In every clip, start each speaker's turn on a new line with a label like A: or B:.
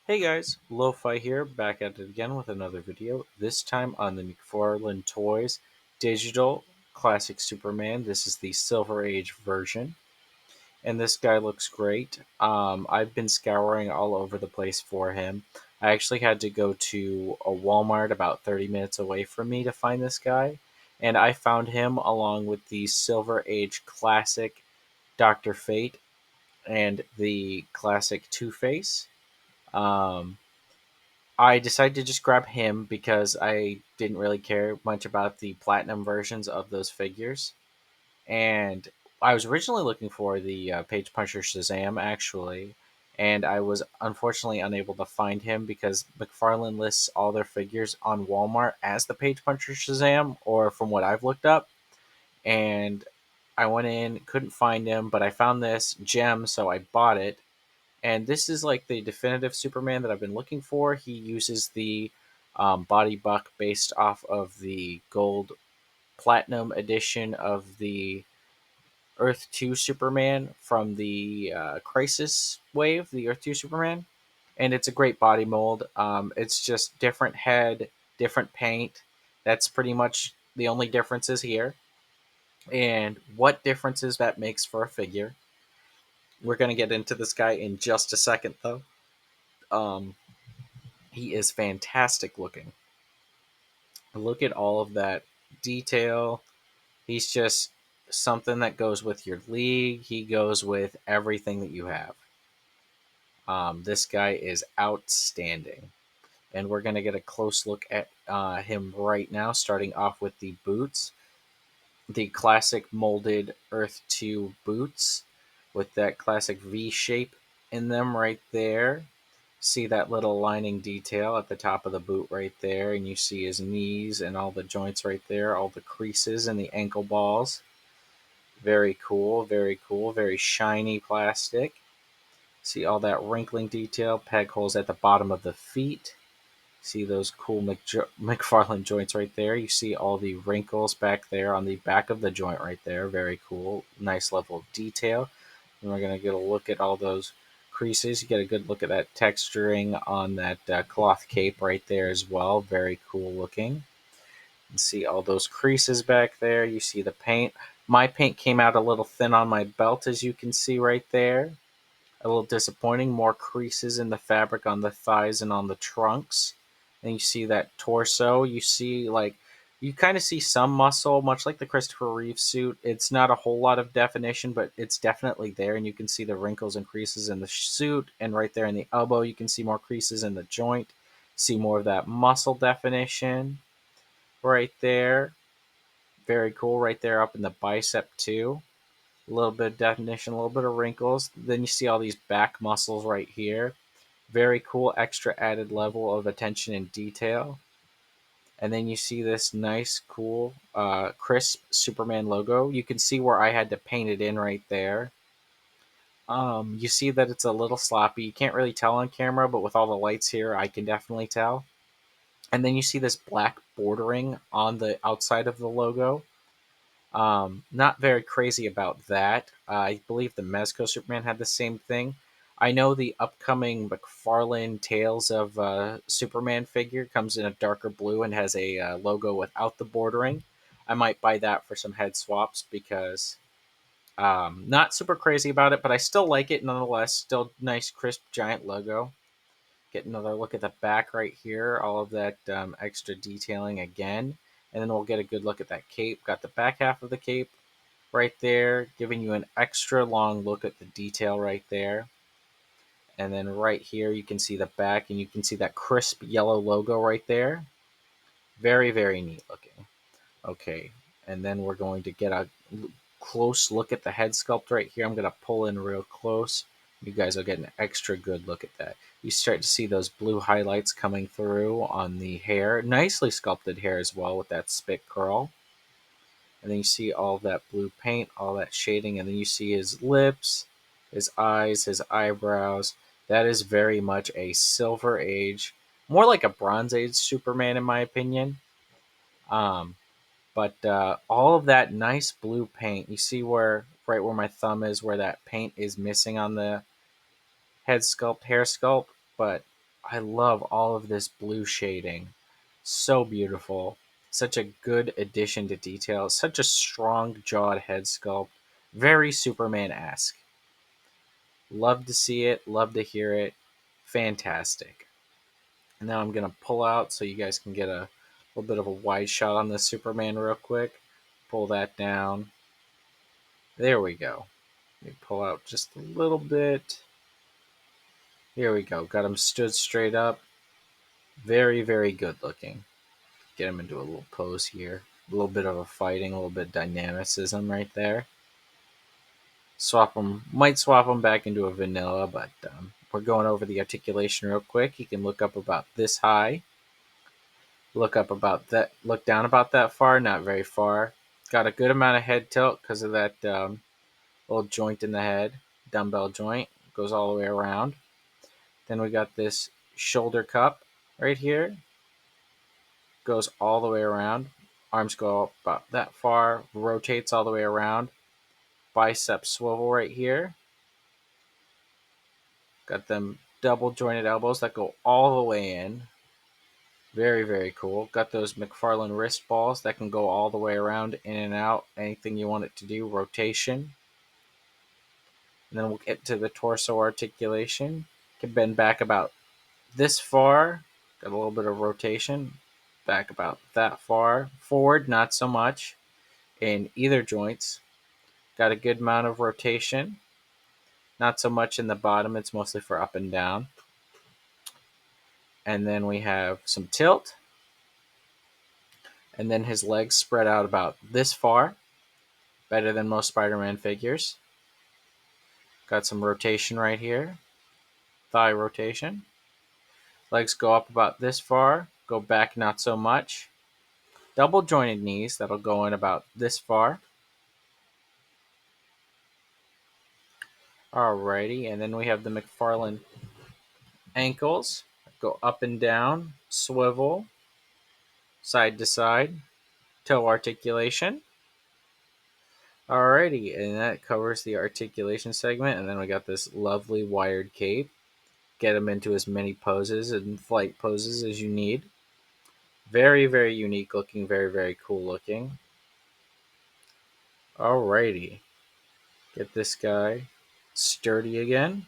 A: Hey guys, Lo-Fi here, back at it again with another video, this time on the McFarlane Toys Digital Classic Superman. This is the Silver Age version, and this guy looks great. I've been scouring all over the place for him. I actually had to go to a Walmart about 30 minutes away from me to find this guy, and I found him along with the Silver Age Classic Dr. Fate and the Classic Two-Face. Um, I decided to just grab him because I didn't really care much about the platinum versions of those figures. And I was originally looking for the Page Puncher Shazam, actually. And I was unfortunately unable to find him because McFarlane lists all their figures on Walmart as the Page Puncher Shazam, or from what I've looked up. And I went in, couldn't find him, but I found this gem, so I bought it, and this is like the definitive Superman that I've been looking for. He uses the body buck based off of the gold platinum edition of the Earth 2 Superman from the Crisis wave, the Earth 2 Superman. And it's a great body mold. It's just different head, different paint. That's pretty much the only differences here. And what differences that makes for a figure. We're going to get into this guy in just a second, though. Um, He is fantastic looking. Look at all of that detail. He's just something that goes with your league. He goes with everything that you have. This guy is outstanding. And we're going to get a close look at him right now, starting off with the boots. The classic molded Earth 2 boots with that classic V shape in them right there. See that little lining detail at the top of the boot right there, and you see his knees and all the joints right there, all the creases and the ankle balls. Very cool, very cool, very shiny plastic. See all that wrinkling detail, peg holes at the bottom of the feet. See those cool McFarlane joints right there. You see all the wrinkles back there on the back of the joint right there. Very cool. Nice level of detail. And we're going to get a look at all those creases. You get a good look at that texturing on that cloth cape right there as well. Very cool looking. You see all those creases back there. You see the paint. My paint came out a little thin on my belt, as you can see right there. A little disappointing. More creases in the fabric on the thighs and on the trunks. And you see that torso. You see, like, you kind of see some muscle, much like the Christopher Reeve suit. It's not a whole lot of definition, but it's definitely there. And you can see the wrinkles and creases in the suit. And right there in the elbow, you can see more creases in the joint. See more of that muscle definition right there. Very cool right there up in the bicep, too. A little bit of definition, a little bit of wrinkles. Then you see all these back muscles right here. Very cool, extra added level of attention and detail. And then you see this nice, cool, crisp Superman logo. You can see where I had to paint it in right there. You see that it's a little sloppy. You can't really tell on camera, but with all the lights here, I can definitely tell. And then you see this black bordering on the outside of the logo. Not very crazy about that. I believe the Mezco Superman had the same thing. I know the upcoming McFarlane Tales of Superman figure comes in a darker blue and has a logo without the bordering. I might buy that for some head swaps because not super crazy about it, but I still like it nonetheless. Still nice, crisp, giant logo. Get another look at the back right here, all of that extra detailing again. And then we'll get a good look at that cape. Got the back half of the cape right there, giving you an extra long look at the detail right there. And then right here, you can see the back, and you can see that crisp yellow logo right there. Very, very neat looking. Okay, and then we're going to get a close look at the head sculpt right here. I'm going to pull in real close. You guys will get an extra good look at that. You start to see those blue highlights coming through on the hair. Nicely sculpted hair as well with that spit curl. And then you see all that blue paint, all that shading, and then you see his lips, his eyes, his eyebrows. That is very much a Silver Age, more like a Bronze Age Superman in my opinion. Um, but all of that nice blue paint, you see where right where my thumb is, where that paint is missing on the head sculpt, hair sculpt. But I love all of this blue shading. So beautiful. Such a good addition to detail. Such a strong jawed head sculpt. Very Superman esque. Love to see it. Love to hear it. Fantastic. And now I'm going to pull out so you guys can get a little bit of a wide shot on the Superman real quick. Pull that down. There we go. Let me pull out just a little bit. Here we go. Got him stood straight up. Very, very good looking. Get him into a little pose here. A little bit of a fighting, a little bit of dynamicism right there. Might swap him back into a vanilla, but we're going over the articulation real quick. He can look up about this high. Look down about that far, not very far. Got a good amount of head tilt because of that little joint in the head, dumbbell joint. Goes all the way around. Then we got this shoulder cup right here. Goes all the way around. Arms go up about that far. Rotates all the way around. Bicep swivel right here. Got them double jointed elbows that go all the way in. Very, very cool. Got those McFarlane wrist balls that can go all the way around, in and out. Anything you want it to do. Rotation. And then we'll get to the torso articulation. Can bend back about this far. Got a little bit of rotation. Back about that far. Forward, not so much. In either joints. Got a good amount of rotation. Not so much in the bottom. It's mostly for up and down. And then we have some tilt. And then his legs spread out about this far. Better than most Spider-Man figures. Got some rotation right here. Thigh rotation. Legs go up about this far. Go back not so much. Double jointed knees. That'll go in about this far. Alrighty. And then we have the McFarlane ankles. Go up and down. Swivel. Side to side. Toe articulation. Alrighty, and that covers the articulation segment. And then we got this lovely wired cape. Get him into as many poses and flight poses as you need. Very, very unique looking, very, very cool looking. Alrighty. Get this guy sturdy again.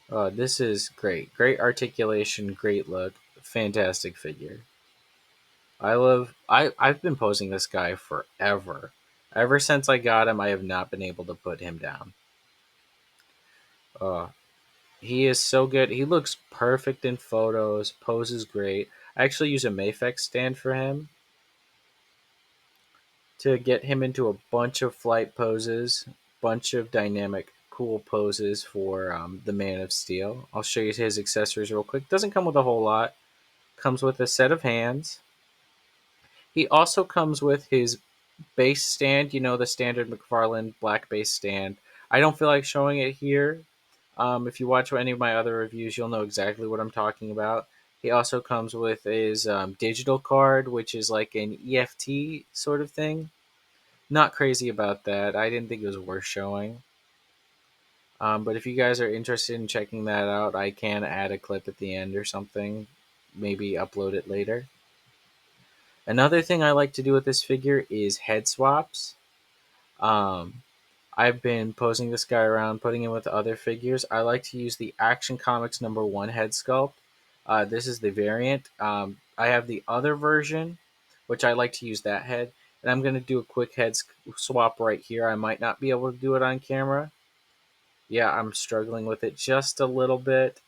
A: This is great. Great articulation, great look. Fantastic figure. I've been posing this guy forever. Ever since I got him, I have not been able to put him down. He is so good. He looks perfect in photos. Poses great. I actually use a Mafex stand for him to get him into a bunch of flight poses, bunch of dynamic, cool poses for the Man of Steel. I'll show you his accessories real quick. Doesn't come with a whole lot. Comes with a set of hands. He also comes with his base stand, the standard McFarlane black base stand. I don't feel like showing it here. If you watch any of my other reviews, you'll know exactly what I'm talking about. He also comes with his digital card, which is like an EFT sort of thing. Not crazy about that. I didn't think it was worth showing. But if you guys are interested in checking that out, I can add a clip at the end or something. Maybe upload it later. Another thing I like to do with this figure is head swaps. I've been posing this guy around, putting him with other figures. I like to use the Action Comics #1 head sculpt. This is the variant. I have the other version, which I like to use that head. And I'm going to do a quick head swap right here. I might not be able to do it on camera. Yeah, I'm struggling with it just a little bit.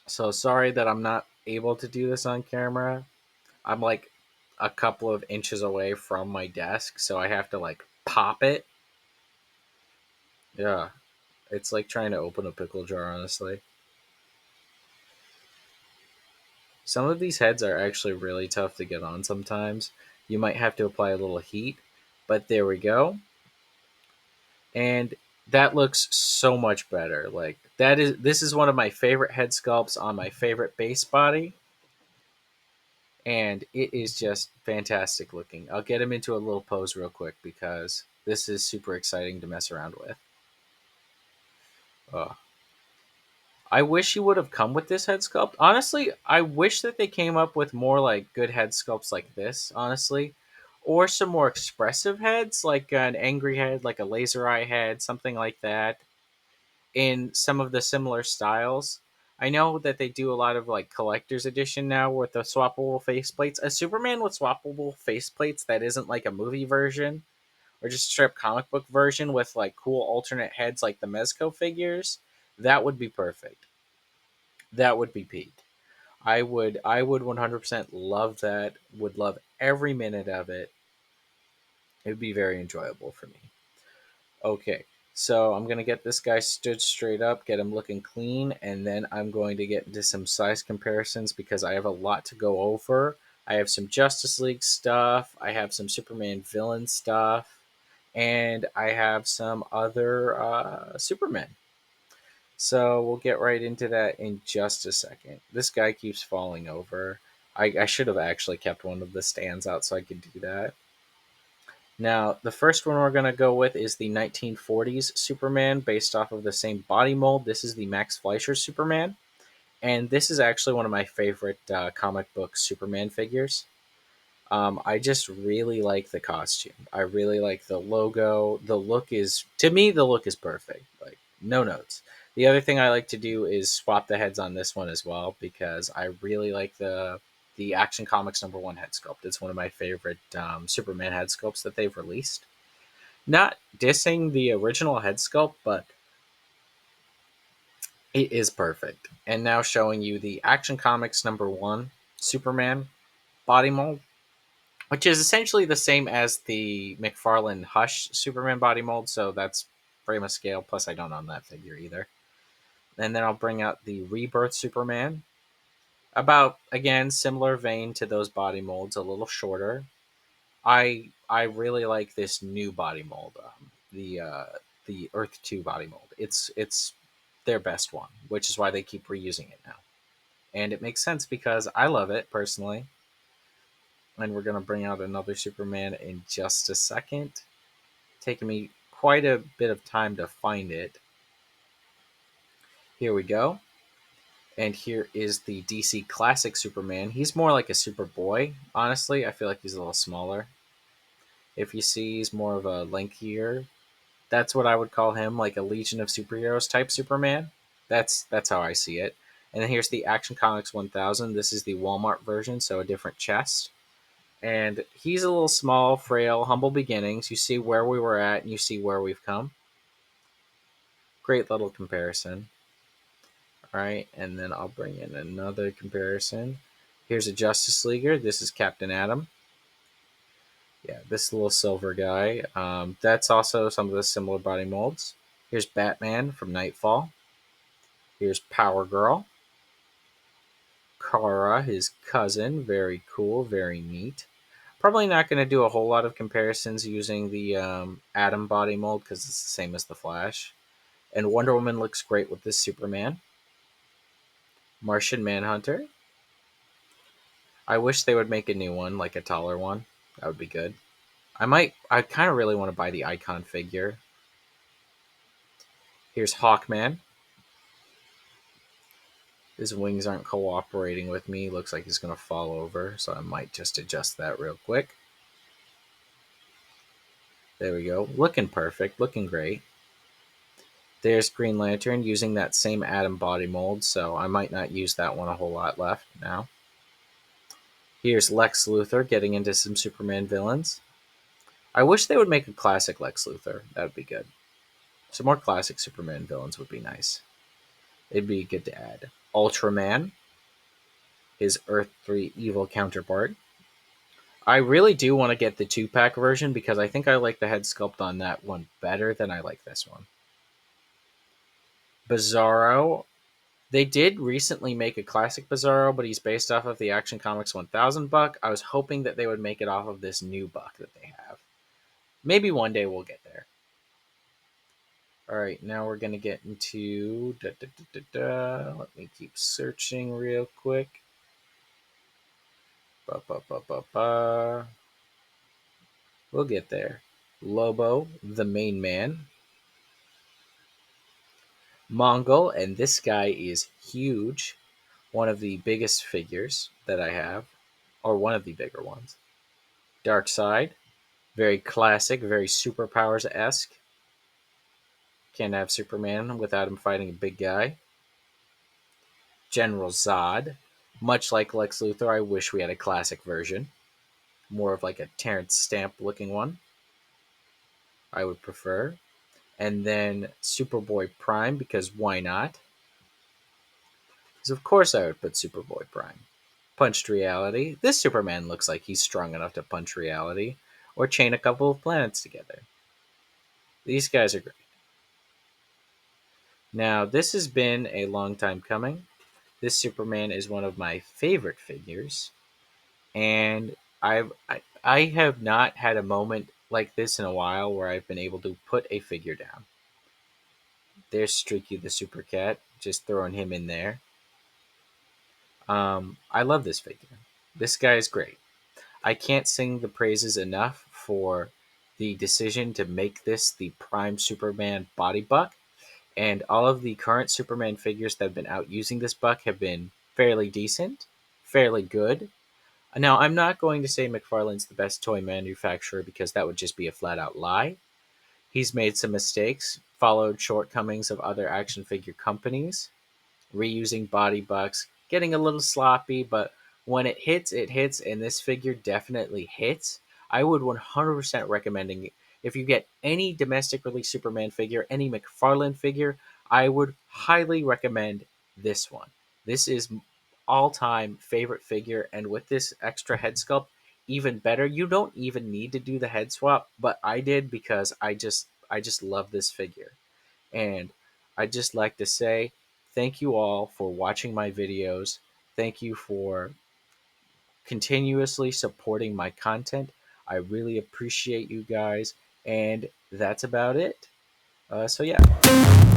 A: So sorry that I'm not able to do this on camera. I'm like a couple of inches away from my desk, so I have to like pop it. Yeah, it's like trying to open a pickle jar, honestly. Some of these heads are actually really tough to get on sometimes. You might have to apply a little heat, but there we go. And that looks so much better. Like this is one of my favorite head sculpts on my favorite base body. And it is just fantastic looking. I'll get him into a little pose real quick because this is super exciting to mess around with. Oh, I wish you would have come with this head sculpt. Honestly, I wish that they came up with more like good head sculpts like this, honestly. Or some more expressive heads, like an angry head, like a laser eye head, something like that, in some of the similar styles. I know that they do a lot of like collector's edition now with the swappable faceplates. A Superman with swappable faceplates that isn't like a movie version or just a straight comic book version with like cool alternate heads like the Mezco figures, that would be perfect. That would be peak. I would 100% love that. Would love every minute of it. It would be very enjoyable for me. Okay, so I'm gonna get this guy stood straight up, get him looking clean, and then I'm going to get into some size comparisons because I have a lot to go over. I have some Justice League stuff, I have some Superman villain stuff, and I have some other Supermen. So we'll get right into that in just a second. This guy keeps falling over. I should have actually kept one of the stands out so I could do that. Now, the first one we're going to go with is the 1940s Superman based off of the same body mold. This is the Max Fleischer Superman. And this is actually one of my favorite comic book Superman figures. I just really like the costume. I really like the logo. The look is, to me, the look is perfect. Like, no notes. The other thing I like to do is swap the heads on this one as well because I really like the Action Comics #1 head sculpt. It's one of my favorite Superman head sculpts that they've released. Not dissing the original head sculpt, but it is perfect. And now showing you the Action Comics #1 Superman body mold, which is essentially the same as the McFarlane Hush Superman body mold. So that's frame of scale. Plus, I don't own that figure either. And then I'll bring out the Rebirth Superman. About, again, similar vein to those body molds, a little shorter. I really like this new body mold, the Earth 2 body mold. It's their best one, which is why they keep reusing it now. And it makes sense because I love it personally. And we're gonna bring out another Superman in just a second. Taking me quite a bit of time to find it. Here we go. And here is the DC Classic Superman. He's more like a Superboy, honestly. I feel like he's a little smaller. If you see, he's more of a lankier. That's what I would call him, like a Legion of Superheroes type Superman. That's how I see it. And then here's the Action Comics 1000. This is the Walmart version, so a different chest. And he's a little small, frail, humble beginnings. You see where we were at, and you see where we've come. Great little comparison. All right, and then I'll bring in another comparison. Here's a Justice Leaguer. This is Captain Atom. Yeah, this little silver guy. That's also some of the similar body molds. Here's Batman from Nightfall. Here's Power Girl. Kara, his cousin. Very cool, very neat. Probably not going to do a whole lot of comparisons using the Atom body mold because it's the same as the Flash. And Wonder Woman looks great with this Superman. Martian Manhunter. I wish they would make a new one, like a taller one. That would be good. I kind of really want to buy the Icon figure. Here's Hawkman. His wings aren't cooperating with me. Looks like he's going to fall over, so I might just adjust that real quick. There we go. Looking perfect. Looking great. There's Green Lantern using that same Atom body mold, so I might not use that one a whole lot left now. Here's Lex Luthor getting into some Superman villains. I wish they would make a classic Lex Luthor. That would be good. Some more classic Superman villains would be nice. It'd be good to add. Ultraman, his Earth 3 evil counterpart. I really do want to get the 2-pack version because I think I like the head sculpt on that one better than I like this one. Bizarro. They did recently make a classic Bizarro, but he's based off of the Action Comics 1000 buck. I was hoping that they would make it off of this new buck that they have. Maybe one day we'll get there. All right, now we're going to get into... Let me keep searching real quick. We'll get there. Lobo, the main man. Mongol, and this guy is huge. One of the biggest figures that I have, or one of the bigger ones. Dark Side, very classic, very superpowers esque. Can't have Superman without him fighting a big guy. General Zod, much like Lex Luthor, I wish we had a classic version. More of like a Terrence Stamp looking one, I would prefer. And then Superboy Prime, because why not? Because of course I would put Superboy Prime. Punched Reality. This Superman looks like he's strong enough to punch reality or chain a couple of planets together. These guys are great. Now, this has been a long time coming. This Superman is one of my favorite figures, and I have not had a moment like this in a while where I've been able to put a figure down. There's Streaky the Super Cat, just throwing him in there. I love this figure. This guy is great. I can't sing the praises enough for the decision to make this the prime Superman body buck. And all of the current Superman figures that have been out using this buck have been fairly decent, fairly good. Now, I'm not going to say McFarlane's the best toy manufacturer because that would just be a flat out lie. He's made some mistakes, followed shortcomings of other action figure companies, reusing body bucks, getting a little sloppy, but when it hits, and this figure definitely hits. I would 100% recommending if you get any domestic release Superman figure, any McFarlane figure, I would highly recommend this one. This is all-time favorite figure, and with this extra head sculpt, even better. You don't even need to do the head swap, but I did because I just love this figure. And I'd just like to say thank you all for watching my videos. Thank you for continuously supporting my content. I really appreciate you guys. And that's about it. So, yeah.